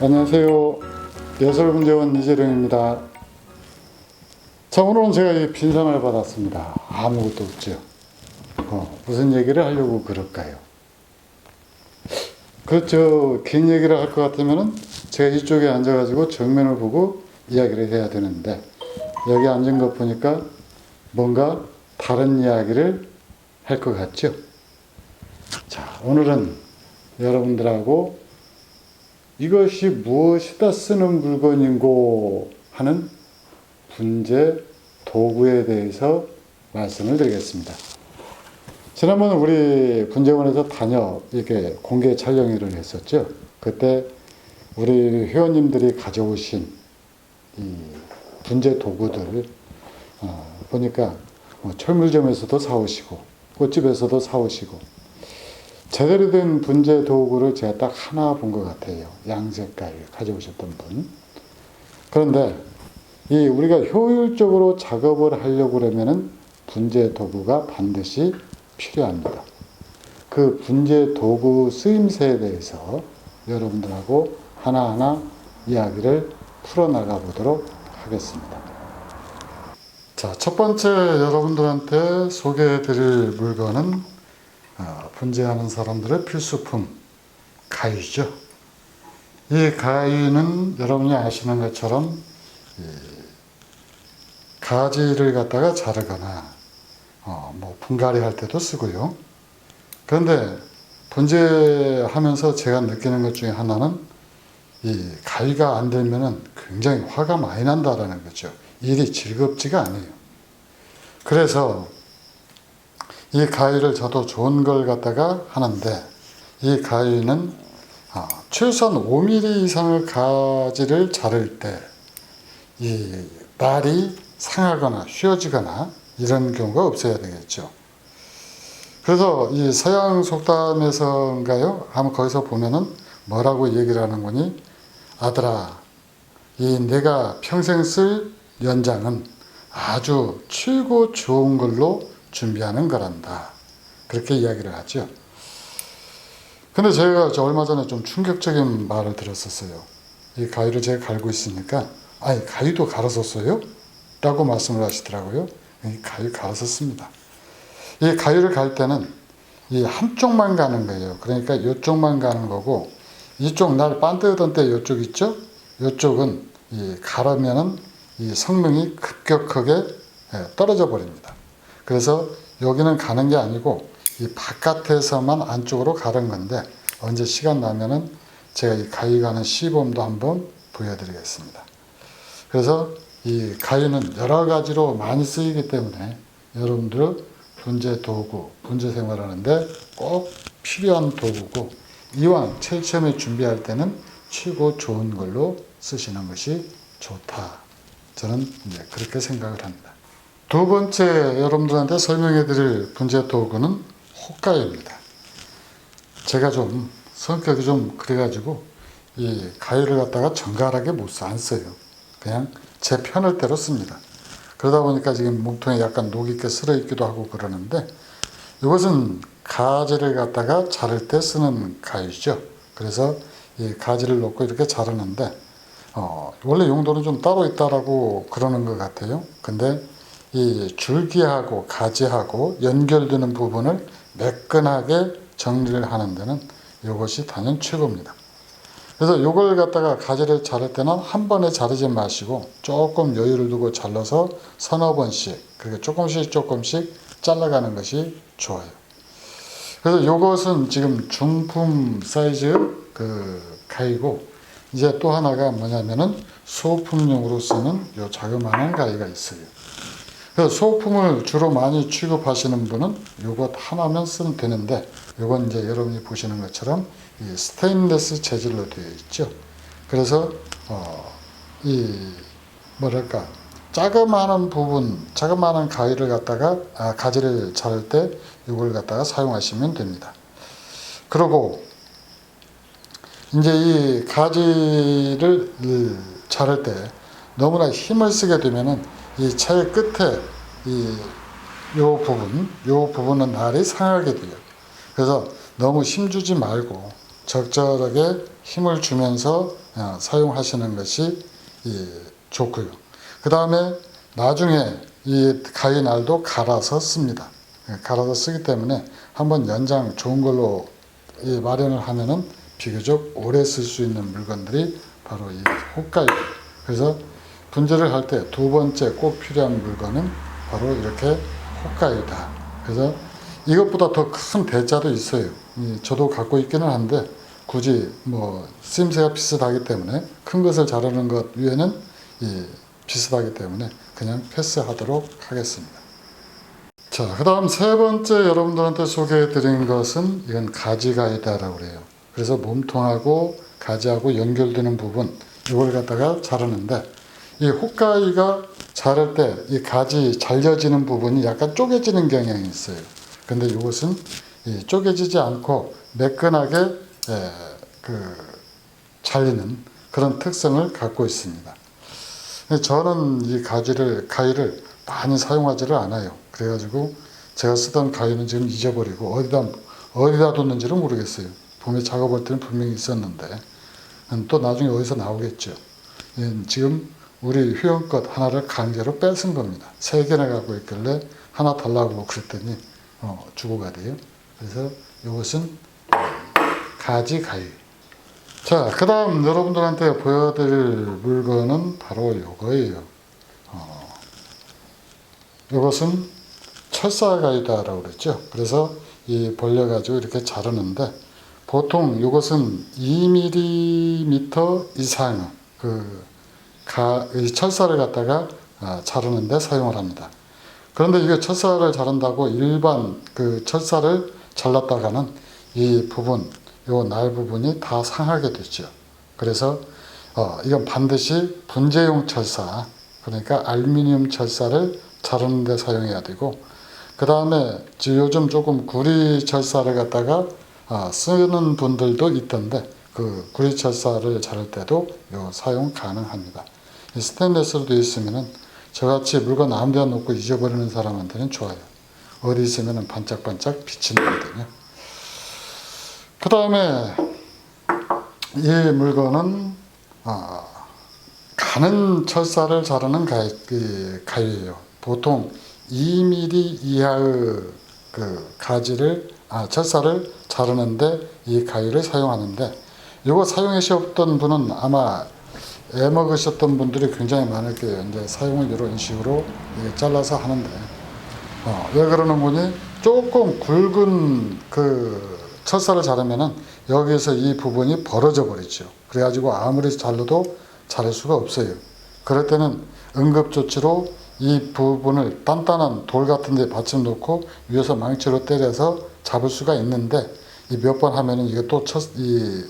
안녕하세요. 예술문제원 이재룡입니다. 자, 오늘은 제가 이 빈상을 받았습니다. 아무것도 없죠. 무슨 얘기를 하려고 그럴까요? 그렇죠. 긴 얘기를 할 것 같으면은 제가 이쪽에 앉아가지고 정면을 보고 이야기를 해야 되는데, 여기 앉은 것 보니까 뭔가 다른 이야기를 할 것 같죠? 자, 오늘은 여러분들하고 이것이 무엇이다 쓰는 물건인고 하는 분재 도구에 대해서 말씀을 드리겠습니다. 지난번 우리 분재원에서 단역 이렇게 공개 촬영회를 했었죠. 그때 우리 회원님들이 가져오신 이 분재 도구들 보니까 철물점에서도 사오시고 꽃집에서도 사오시고 제대로 된 분재 도구를 제가 딱 하나 본 것 같아요. 양색깔 가져오셨던 분. 그런데 이 우리가 효율적으로 작업을 하려고 그러면은 분재 도구가 반드시 필요합니다. 그 분재 도구 쓰임새에 대해서 여러분들하고 하나하나 이야기를 풀어나가 보도록 하겠습니다. 자, 첫 번째 여러분들한테 소개해 드릴 물건은 분재하는 사람들의 필수품 가위죠. 이 가위는 여러분이 아시는 것처럼 가지를 갖다가 자르거나 분갈이 할 때도 쓰고요. 그런데 분재하면서 제가 느끼는 것 중에 하나는 이 가위가 안 되면은 굉장히 화가 많이 난다라는 거죠. 일이 즐겁지가 않아요. 그래서 이 가위를 저도 좋은 걸 갖다가 하는데, 이 가위는 최소한 5mm 이상의 가지를 자를 때 이 날이 상하거나 휘어지거나 이런 경우가 없어야 되겠죠. 그래서 이 서양 속담에서인가요? 한번 거기서 보면은 뭐라고 얘기를 하는 거니? 아들아, 이 내가 평생 쓸 연장은 아주 최고 좋은 걸로 준비하는 거란다. 그렇게 이야기를 하죠. 근데 제가 얼마 전에 좀 충격적인 말을 들었었어요. 이 가위를 제가 갈고 있으니까, 아니, 가위도 갈았었어요? 라고 말씀을 하시더라고요. 이 가위 갈았었습니다. 이 가위를 갈 때는 이 한쪽만 가는 거예요. 그러니까 이쪽만 가는 거고, 이쪽 날 반뜨던 때 이쪽 있죠? 이쪽은 이 가르면은 이 성능이 급격하게 떨어져 버립니다. 그래서 여기는 가는 게 아니고 이 바깥에서만 안쪽으로 가는 건데, 언제 시간 나면은 제가 이 가위 가는 시범도 한번 보여드리겠습니다. 그래서 이 가위는 여러 가지로 많이 쓰이기 때문에 여러분들 분재 도구, 분재 생활하는데 꼭 필요한 도구고, 이왕 제일 처음에 준비할 때는 최고 좋은 걸로 쓰시는 것이 좋다. 저는 이제 그렇게 생각을 합니다. 두 번째 여러분들한테 설명해 드릴 분재 도구는 호가위입니다. 제가 좀 성격이 좀 그래가지고 이 가위를 갖다가 정갈하게 안 써요. 그냥 제 편할 대로 씁니다. 그러다 보니까 지금 몸통에 약간 녹이 있게 쓸어 있기도 하고 그러는데, 이것은 가지를 갖다가 자를 때 쓰는 가위죠. 그래서 이 가지를 놓고 이렇게 자르는데, 원래 용도는 좀 따로 있다라고 그러는 것 같아요. 근데 이 줄기하고 가지하고 연결되는 부분을 매끈하게 정리를 하는 데는 이것이 단연 최고입니다. 그래서 이걸 갖다가 가지를 자를 때는 한 번에 자르지 마시고 조금 여유를 두고 잘라서 서너 번씩, 그렇게 조금씩 잘라가는 것이 좋아요. 그래서 이것은 지금 중품 사이즈 그 가위고, 이제 또 하나가 뭐냐면은 소품용으로 쓰는 요 자그마한 가위가 있어요. 그래서 소품을 주로 많이 취급하시는 분은 요것 하나면 쓰면 되는데, 요건 이제 여러분이 보시는 것처럼 이 스테인리스 재질로 되어 있죠. 그래서 이 뭐랄까 자그마한 부분, 자그마한 가위를 갖다가 가지를 자를 때 이걸 갖다가 사용하시면 됩니다. 그리고 이제 이 가지를 자를 때 너무나 힘을 쓰게 되면은 이 차의 끝에 요 부분은 날이 상하게 돼요. 그래서 너무 힘주지 말고 적절하게 힘을 주면서 사용하시는 것이 좋고요. 그 다음에 나중에 이 가위 날도 갈아서 씁니다. 갈아서 쓰기 때문에 한번 연장 좋은 걸로 마련을 하면은 비교적 오래 쓸 수 있는 물건들이 바로 이 호가위. 그래서 분재를 할 때 두 번째 꼭 필요한 물건은 바로 이렇게 호가위다. 그래서 이것보다 더 큰 대자도 있어요. 저도 갖고 있기는 한데 굳이 뭐 쓰임새가 비슷하기 때문에 큰 것을 자르는 것 위에는 비슷하기 때문에 그냥 패스하도록 하겠습니다. 자, 그 다음 세 번째 여러분들한테 소개해 드린 것은 이건 가지가위다라고 그래요. 그래서 몸통하고 가지하고 연결되는 부분 이걸 갖다가 자르는데 이 호가위가 자를 때 이 가지 잘려지는 부분이 약간 쪼개지는 경향이 있어요. 근데 이것은 쪼개지지 않고 매끈하게 잘리는 그런 특성을 갖고 있습니다. 저는 이 가위를 많이 사용하지를 않아요. 그래가지고 제가 쓰던 가위는 지금 잊어버리고 어디다 뒀는지를 모르겠어요. 봄에 작업할 때는 분명히 있었는데 또 나중에 어디서 나오겠죠. 지금 우리 회원것 하나를 강제로 뺏은 겁니다. 3개나 갖고 있길래 하나 달라고 그랬더니 주고 가대요. 그래서 이것은 가지가위. 자, 그 다음 여러분들한테 보여드릴 물건은 바로 이거예요. 이것은 철사가위다라고 그랬죠. 그래서 이 벌려가지고 이렇게 자르는데 보통 이것은 2mm 이상 이 철사를 갖다가 자르는데 사용을 합니다. 그런데 이게 철사를 자른다고 일반 철사를 잘랐다가는 이 부분, 요 날 부분이 다 상하게 되죠. 그래서 이건 반드시 분재용 철사, 그러니까 알루미늄 철사를 자르는 데 사용해야 되고, 그 다음에 요즘 조금 구리 철사를 갖다가 쓰는 분들도 있던데 그 구리 철사를 자를 때도 사용 가능합니다. 이 스테인리스로 되어 있으면은 저같이 물건 아무 데나 놓고 잊어버리는 사람한테는 좋아요. 어디 있으면은 반짝반짝 비치는 거거든요. 그 다음에 이 물건은 가는 철사를 자르는 가위예요. 보통 2mm 이하의 철사를 자르는데 이 가위를 사용하는데, 이거 사용하셨던 분은 아마 애먹으셨던 분들이 굉장히 많을 거예요. 이제 사용을 이런 식으로 잘라서 하는데, 왜 그러는 거니? 조금 굵은 철사를 자르면은 여기에서 이 부분이 벌어져 버리죠. 그래가지고 아무리 잘라도 자를 수가 없어요. 그럴 때는 응급조치로 이 부분을 단단한 돌 같은 데 받침 놓고 위에서 망치로 때려서 잡을 수가 있는데, 이 몇 번 하면은 이게 또 이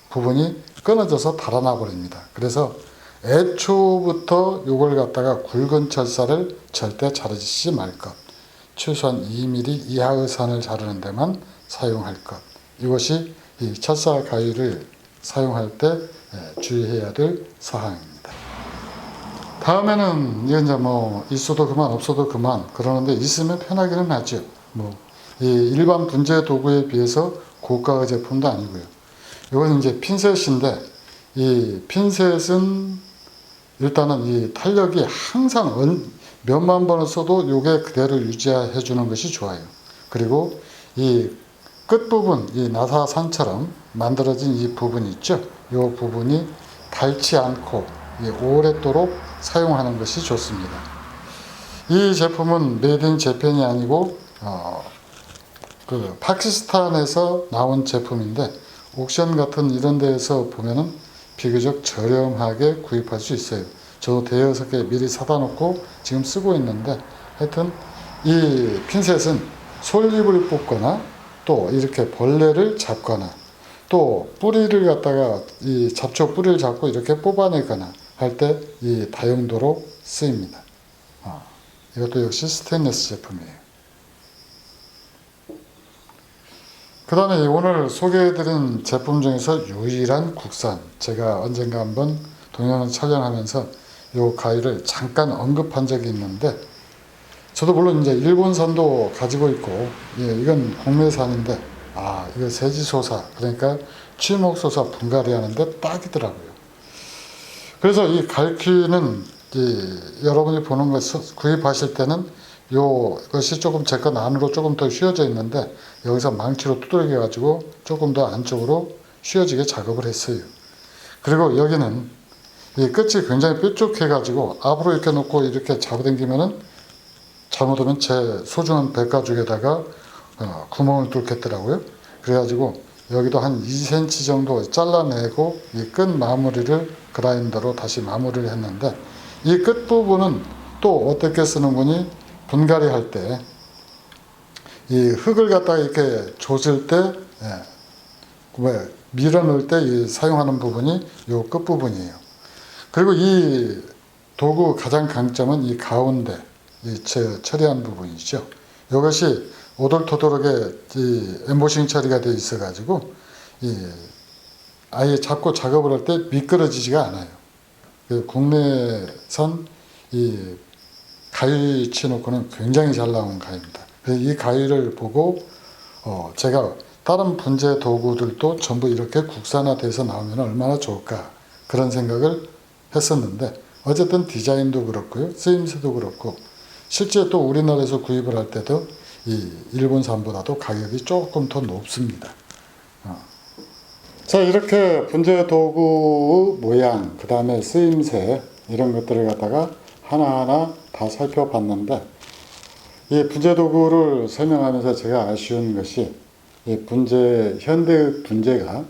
부분이 끊어져서 달아나 버립니다. 그래서 애초부터 이걸 갖다가 굵은 철사를 절대 자르지 말 것. 최소한 2mm 이하의 선을 자르는 데만 사용할 것. 이것이 이 철사 가위를 사용할 때 주의해야 될 사항입니다. 다음에는 이게 이제 뭐 있어도 그만 없어도 그만 그러는데 있으면 편하기는 하죠. 이 일반 분재 도구에 비해서 고가의 제품도 아니고요. 이건 이제 핀셋인데 이 핀셋은 일단은 이 탄력이 항상 몇만 번을 써도 이게 그대로 유지해 주는 것이 좋아요. 그리고 이 끝부분, 이 나사산처럼 만들어진 이 부분 있죠. 이 부분이 닳지 않고 오랫도록 사용하는 것이 좋습니다. 이 제품은 메이드 인 재팬이 아니고 파키스탄에서 나온 제품인데 옥션 같은 이런 데에서 보면은 비교적 저렴하게 구입할 수 있어요. 저도 대여섯 개 미리 사다 놓고 지금 쓰고 있는데, 하여튼 이 핀셋은 솔잎을 뽑거나 또 이렇게 벌레를 잡거나 또 뿌리를 갖다가 이 잡초 뿌리를 잡고 이렇게 뽑아내거나 할 때 이 다용도로 쓰입니다. 이것도 역시 스테인리스 제품이에요. 그 다음에 오늘 소개해드린 제품 중에서 유일한 국산, 제가 언젠가 한번 동영상 촬영하면서 이 가위를 잠깐 언급한 적이 있는데, 저도 물론 이제 일본산도 가지고 있고, 이건 국내산인데, 이거 세지소사, 그러니까 취목소사 분갈이 하는데 딱이더라고요. 그래서 이 갈퀴는 여러분이 보는 것 구입하실 때는 요것이 조금 제 건 안으로 조금 더 휘어져 있는데 여기서 망치로 두들겨 가지고 조금 더 안쪽으로 휘어지게 작업을 했어요. 그리고 여기는 이 끝이 굉장히 뾰족해 가지고 앞으로 이렇게 놓고 이렇게 잡아당기면은 잘못하면 제 소중한 백가죽에다가 구멍을 뚫겠더라고요. 그래가지고 여기도 한 2cm 정도 잘라내고 이 끝 마무리를 그라인더로 다시 마무리를 했는데, 이 끝부분은 또 어떻게 쓰는 거니, 분갈이 할 때 이 흙을 갖다가 이렇게 조질 때 밀어 넣을 때 사용하는 부분이 이 끝부분이에요. 그리고 이 도구 가장 강점은 이 가운데 처리한 부분이죠. 이것이 오돌토돌하게 엠보싱 처리가 되어 있어 가지고 아예 잡고 작업을 할 때 미끄러지지가 않아요. 국내산 이 가위 치놓고는 굉장히 잘 나온 가위입니다. 이 가위를 보고 제가 다른 분재 도구들도 전부 이렇게 국산화돼서 나오면 얼마나 좋을까, 그런 생각을 했었는데, 어쨌든 디자인도 그렇고요, 쓰임새도 그렇고, 실제 또 우리나라에서 구입을 할 때도 이 일본산보다도 가격이 조금 더 높습니다. 자, 이렇게 분재 도구 모양, 그 다음에 쓰임새, 이런 것들을 갖다가 하나하나 다 살펴봤는데, 이 분재 도구를 설명하면서 제가 아쉬운 것이, 이 현대 분재가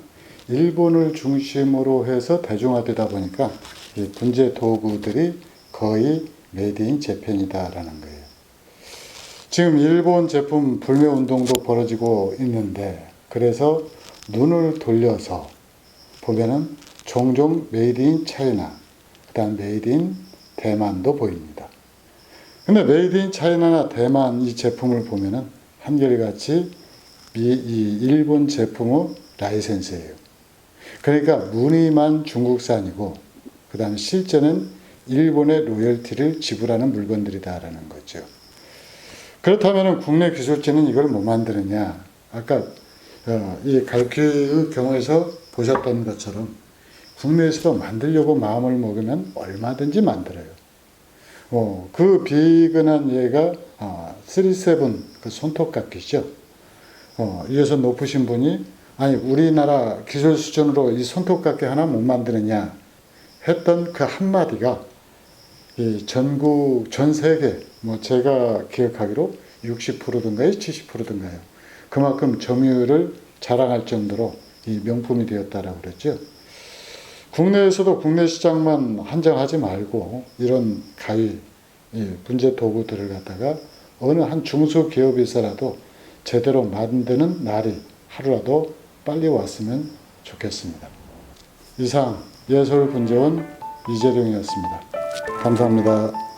일본을 중심으로 해서 대중화되다 보니까 이 분재 도구들이 거의 메이드 인 재팬이다라는 거예요. 지금 일본 제품 불매 운동도 벌어지고 있는데, 그래서 눈을 돌려서 보면은 종종 메이드 인 차이나, 그 다음 메이드 인 대만도 보입니다. 근데 메이드 인 차이나나 대만 이 제품을 보면은 한결같이 이 일본 제품의 라이센스예요. 그러니까 무늬만 중국산이고, 그 다음에 실제는 일본의 로열티를 지불하는 물건들이다라는 거죠. 그렇다면 국내 기술진은 이걸 못 만드느냐? 아까 이 갈퀴의 경우에서 보셨던 것처럼 국내에서도 만들려고 마음을 먹으면 얼마든지 만들어요. 그 비근한 예가 37 그 손톱깎이죠. 이어서 높으신 분이 아니 우리나라 기술 수준으로 이 손톱깎이 하나 못 만드느냐 했던 그 한마디가 이 전국 전 세계 제가 기억하기로 60%든가요 70%든가요 그만큼 점유율을 자랑할 정도로 이 명품이 되었다라고 그랬죠. 국내에서도 국내 시장만 한정하지 말고 이런 가위, 분재 도구들을 갖다가 어느 한 중소기업에서라도 제대로 만드는 날이 하루라도 빨리 왔으면 좋겠습니다. 이상 예솔분재원 이재룡이었습니다. 감사합니다.